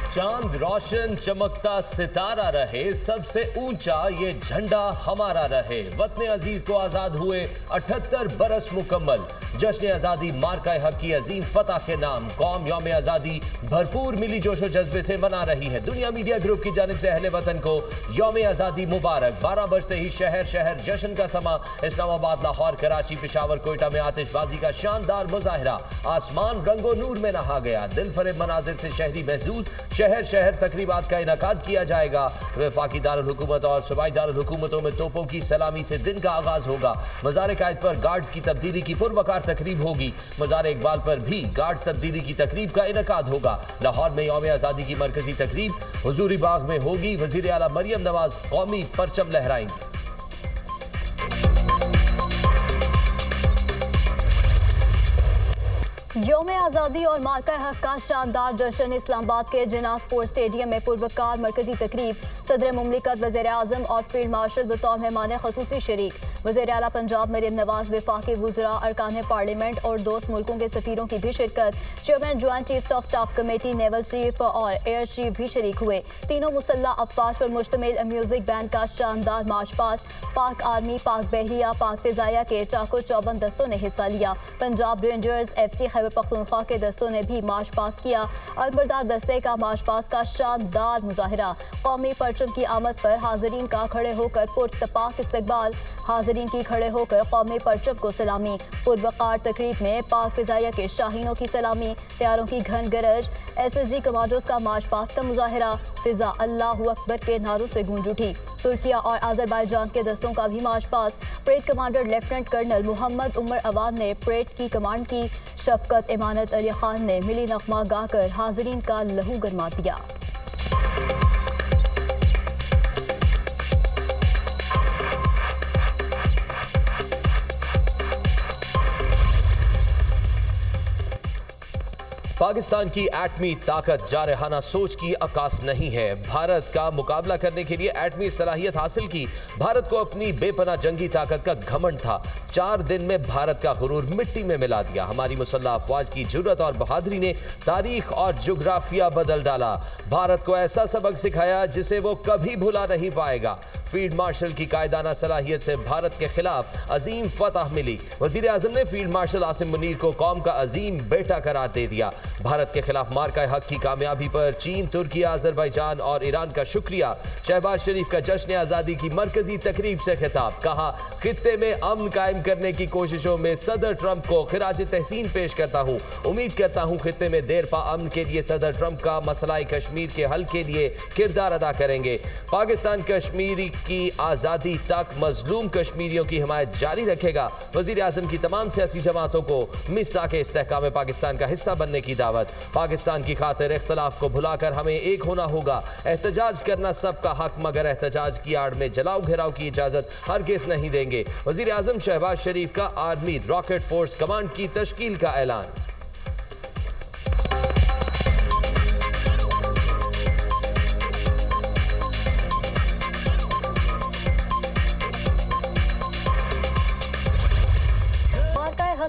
चांद रोशन चमकता सितारा रहे, सबसे ऊंचा ये झंडा हमारा रहे। वतन अजीज को आजाद हुए 78 बरस मुकम्मल। जश्न आजादी मार्का हक की अजीम फतह के नाम कौम यौम आजादी भरपूर मिली जोशो जज्बे से मना रही है। दुनिया मीडिया ग्रुप की जानिब से अहले वतन को यौम आजादी मुबारक। 12 बजते ही शहर शहर जश्न का समा। इस्लामाबाद, लाहौर, कराची, पेशावर, कोयटा में आतिशबाजी का शानदार मुजाहिरा। आसमान रंगो नूर में नहा गया। दिल फरेब मनाजिर से शहरी महसूस। शहर शहर तकरीबात का इनकाद किया जाएगा। वफाकी दारुल हुकूमत और सूबाई दारुल हुकूमतों में तोपों की सलामी से दिन का आगाज होगा। मज़ार कायद पर गार्ड्स की तब्दीली की पुरवकार तकरीब होगी। मज़ार इकबाल पर भी गार्ड्स तब्दीली की तकरीब का इनकाद होगा। लाहौर में यौम आज़ादी की मरकजी तकरीब हुजूरी बाग में होगी। वज़ीर आला मरियम नवाज कौमी परचम लहराएंगी। यौम आज़ादी और मार्का हक का शानदार जश्न। इस्लामाबाद के जिन्ना स्पोर्ट्स स्टेडियम में पुरवकार मरकजी तकरीब। सदर मुमलिकत, वज़ीर आज़म और फील्ड मार्शल बतौर मेहमान ख़ुसूसी शरीक। वज़ीर आला पंजाब मरियम नवाज, वफाकी वुज़रा, अरकान पार्लियामेंट और दोस्त मुल्कों के सफ़ीरों की भी शिरकत। Chairman joint chiefs of staff committee, naval chief और एयर चीफ भी शरीक हुए। तीनों मुसल्ला अफवाज पर मुश्तमिल म्यूजिक बैंड का शानदार मार्च पास्ट। पाक आर्मी, पाक बहरिया, पाक फिजाया के चाको चौबन दस्तों ने हिस्सा लिया। पंजाब रेंजर्स, FC खैबर पख्तूनख्वा के दस्तों ने भी मार्च पास्ट किया। अलबरदार दस्ते का मार्च पास्ट का शानदार मुजाहिरा। कौमी परचम की आमद पर हाजरीन का खड़े होकर पुरतपाक इस्तकबाल। हाजरीन की खड़े होकर कौमी परचम को सलामी। पुरवकार तकरीब में पाक फिजाया के शाहीनों की सलामी। तैयारों की घन गरज। SSG कमांडोज का मार्च पास्ट का मुजाहिरा। फिजा अल्लाहु अकबर के नारों से गूंज उठी। तुर्किया और आज़रबाईजान के दस्तों का भी march past. Parade commander lieutenant colonel Mohammad Umar Awan ने परेड की कमांड की। शफकत इमानत अली खान ने मिली नगमा गाकर हाजरीन का लहू गरमा दिया। पाकिस्तान की एटमी ताकत जारहाना सोच की अक्कास नहीं है। भारत का मुकाबला करने के लिए एटमी सलाहियत हासिल की। भारत को अपनी बेपनाह जंगी ताकत का घमंड था। 4 दिन में भारत का गुरूर मिट्टी में मिला दिया। हमारी मुसल्लह अफवाज की जुर्रत और बहादुरी ने तारीख और जोग्राफिया बदल डाला। भारत को ऐसा सबक सिखाया जिसे वो कभी भुला नहीं पाएगा। फील्ड मार्शल की कायदाना सलाहियत से भारत के खिलाफ अजीम फतह मिली। वजीर आजम ने फील्ड मार्शल आसिम मुनीर को कौम का अजीम बेटा करार दे दिया। भारत के खिलाफ मार्का हक की कामयाबी पर चीन, तुर्की, आज़रबाईजान और ईरान का शुक्रिया। शहबाज शरीफ का जश्न आज़ादी की मरकजी तकरीब से खिताब। कहा, खित्ते में अमन कायम करने की कोशिशों में सदर ट्रंप को खिराज तहसीन पेश करता हूँ। उम्मीद करता हूँ खित्ते में देर पा अमन के लिए सदर ट्रंप का मसला कश्मीर के हल के लिए किरदार अदा करेंगे। पाकिस्तान कश्मीर की आज़ादी तक मजलूम कश्मीरियों की हिमायत जारी रखेगा। वज़ीर आज़म की तमाम सियासी जमातों को मिसाक इस्तेहकाम पाकिस्तान का हिस्सा बनने की दावत। पाकिस्तान की खातिर इख्तलाफ को भुलाकर हमें एक होना होगा। एहतजाज करना सबका हक, मगर एहतजाज की आड़ में जलाओ घेराव की इजाज़त हरगिज़ नहीं देंगे। वज़ीर आज़म शहबाज शरीफ का आर्मी रॉकेट फोर्स कमांड की तश्कील का ऐलान।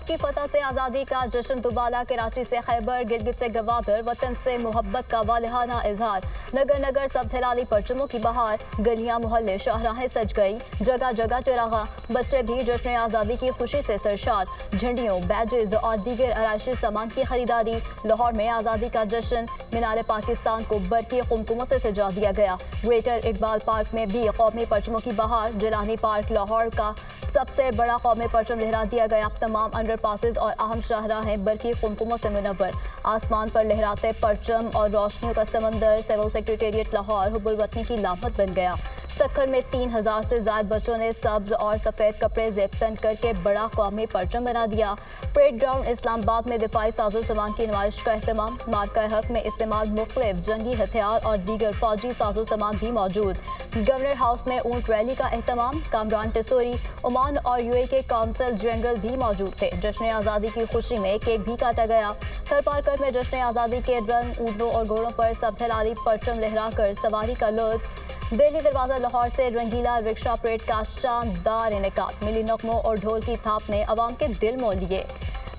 की फतह से आज़ादी का जश्न दुबाला। कराची से खैबर, गिलगित से गवादर, वतन से मोहब्बत का वालिहाना इजहार। नगर नगर सब हिलाली परचमों की बहार। गलियां मोहल्ले शाहराहें सज गई। जगह जगह चिरागा। बच्चे भी जश्न आज़ादी की खुशी से सरशार। झंडियों, बैजेज और दीगर आराइशी सामान की खरीदारी। लाहौर में आज़ादी का जश्न। मीनार पाकिस्तान को बरकी कुमकुमों से सजा दिया गया। ग्रेटर इकबाल पार्क में भी कौमी परचमों की बहार। जिलानी पार्क लाहौर का सबसे बड़ा कौमी परचम लहरा दिया गया। तमाम अंडरपासेस और अहम शाहराहें बरकी कुमकुमों से मुनव्वर। आसमान पर लहराते परचम और रोशनियों का समंदर। सिविल सेक्रेटेरिएट लाहौर हुब्बुल वतनी की लामत बन गया। सक्खर में 3000 से ज्यादा बच्चों ने सब्ज और सफ़ेद कपड़े जेबतन करके बड़ा कौमी परचम बना दिया। परेड ग्राउंड इस्लामाबाद में दिफाई साजो सामान की नुमाइश का अहतमाम। मार्का हक में इस्तेमाल मुख्तलिफ जंगी हथियार और दीगर फौजी साजो सामान भी मौजूद। गवर्नर हाउस में ऊंट रैली का अहतमाम। कामरान टिसोरी, ओमान और UAE के कौंसल जनरल भी मौजूद थे। जश्न आज़ादी की खुशी में केक भी काटा गया। थरपारकर में जश्न आज़ादी के रंग, ऊँटों और घोड़ों पर सबसे लाली परचम लहराकर सवारी का लुत्फ। दिल्ली दरवाजा लाहौर से रंगीला रिक्शा परेड का शानदार इनेकाद। मिली नगमों और ढोल की थाप ने अवाम के दिल मोह लिए।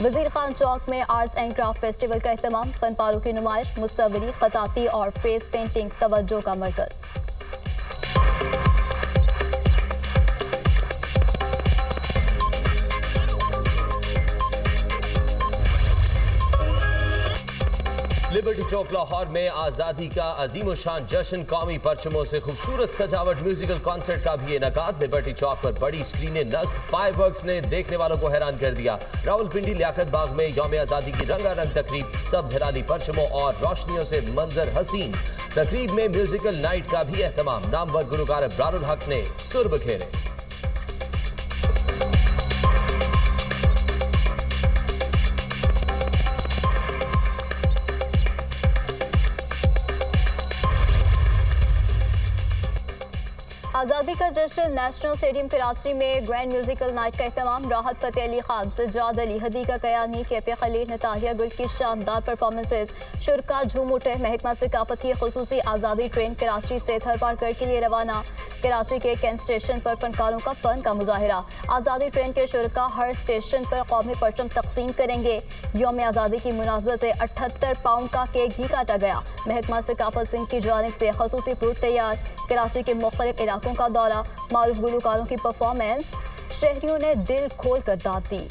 वजीर खान चौक में आर्ट्स एंड क्राफ्ट फेस्टिवल का एहतमाम, फनपारों की नुमाइश, मुस्तवरी, खताती और फेस पेंटिंग तवज्जो का मरकज। लिबर्टी चौक लाहौर में आज़ादी का अजीम शान जश्न, कौमी परचमों से खूबसूरत सजावट, म्यूजिकल कॉन्सर्ट का भी इनेकाद। लिबर्टी चौक पर बड़ी स्क्रीनें नस्ब, फायरवर्क्स ने देखने वालों को हैरान कर दिया। रावलपिंडी लियाकत बाग में यौम आज़ादी की रंगारंग तकरीब, सब हिलाली परचमों और रोशनियों से मंजर हसीन। तकरीब में म्यूजिकल नाइट का भी एहतमाम, नामवर गुलकार अब्रारुल हक ने सुर बखेरे। आज़ादी का जश्न नेशनल स्टेडियम कराची में ग्रैंड म्यूजिकल नाइट का एहतमाम, राहत फ़तेह अली खान, सज्जाद अली, हदीका कयानी, कैफे खलील, नताहिया गुल की शानदार परफॉर्मेंसेज, शुरका झूम उठे। महकमा सकाफत की खुसूसी आज़ादी ट्रेन कराची से थरपारकर के लिए रवाना, कराची के कैंट स्टेशन पर फनकारों का फन का मुजाहिरा। आज़ादी ट्रेन के शुरका हर स्टेशन पर कौमी परचम तकसीम करेंगे। यौम आज़ादी की मुनासबत से 78 पाउंड का केक भी काटा गया। महकमा सकाफत सिंह की जानिब से खसूसी फ्रूट तैयार। कराची के मुख्तलिफ इलाकों का दौरा, मारूफ गुलकारों की परफॉर्मेंस, शहरियों ने दिल खोल कर दाद दी।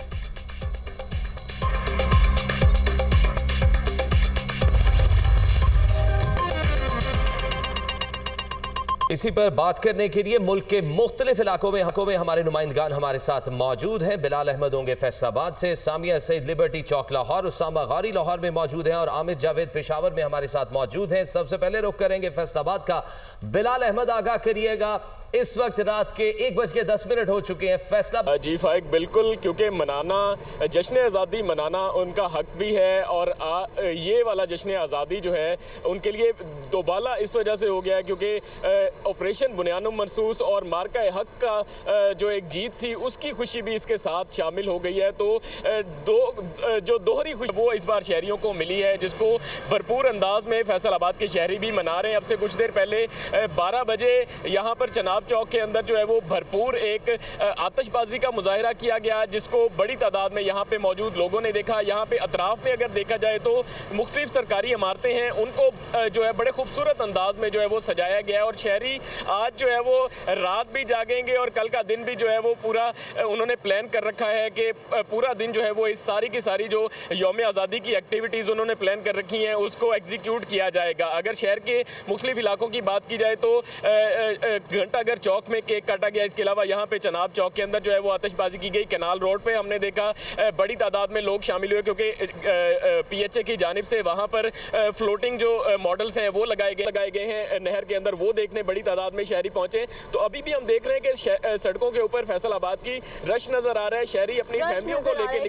इसी पर बात करने के लिए मुल्क के मुख्तलिफ इलाकों में हमारे नुमाइंदगान हमारे साथ मौजूद हैं। बिलाल अहमद होंगे फैसलाबाद से, सामिया सईद लिबर्टी चौक लाहौर, उसामा गौरी लाहौर में मौजूद हैं और आमिर जावेद पेशावर में हमारे साथ मौजूद हैं। सबसे पहले रुख करेंगे फैसलाबाद का। बिलाल अहमद, आगाह करिएगा, इस वक्त रात के 1:10 हो चुके हैं फैसलाबाद। जी फाइक, बिल्कुल, क्योंकि मनाना, जश्न आज़ादी मनाना उनका हक भी है और ये वाला जश्न आज़ादी जो है उनके लिए दोबाला इस वजह से हो गया है क्योंकि ऑपरेशन बुनियानुम मनसूस और मार्का हक का जो एक जीत थी उसकी खुशी भी इसके साथ शामिल हो गई है। तो जो दोहरी खुशी वो इस बार शहरियों को मिली है, जिसको भरपूर अंदाज में फैसलाबाद के शहरी भी मना रहे हैं। अब से कुछ देर पहले 12 बजे यहाँ पर चनाब चौक के अंदर जो है वो भरपूर एक आतिशबाजी का मुजाहिरा किया गया, जिसको बड़ी तादाद में यहाँ पे मौजूद लोगों ने देखा। यहाँ पे अतराफ में अगर देखा जाए तो मुख्तलिफ सरकारी इमारतें हैं, उनको जो है बड़े खूबसूरत अंदाज में जो है वो सजाया गया है और शहरी आज जो है वो रात भी जागेंगे और कल का दिन भी जो है वो पूरा उन्होंने प्लान कर रखा है कि पूरा दिन जो है वो इस सारी की सारी जो यौम आज़ादी की एक्टिविटीज़ उन्होंने प्लान कर रखी हैं उसको एग्जीक्यूट किया जाएगा। अगर शहर के मुख्तलिफ इलाकों की बात की जाए तो घंटाघर चौक में केक काटा गया। इसके अलावा यहाँ पे चनाब चौक के अंदर जो है वो आतिशबाजी की गई। कैनाल रोड पे हमने देखा बड़ी तादाद में लोग शामिल हुए क्योंकि PHA की जानिब से वहाँ पर फ्लोटिंग जो मॉडल्स हैं वो लगाए गए हैं नहर के अंदर, वो देखने बड़ी तादाद में शहरी पहुंचे। तो अभी भी हम देख रहे हैं कि सड़कों के ऊपर फैसलाबाद की रश नजर आ रहा है, शहरी अपनी फैमिलियों को लेकर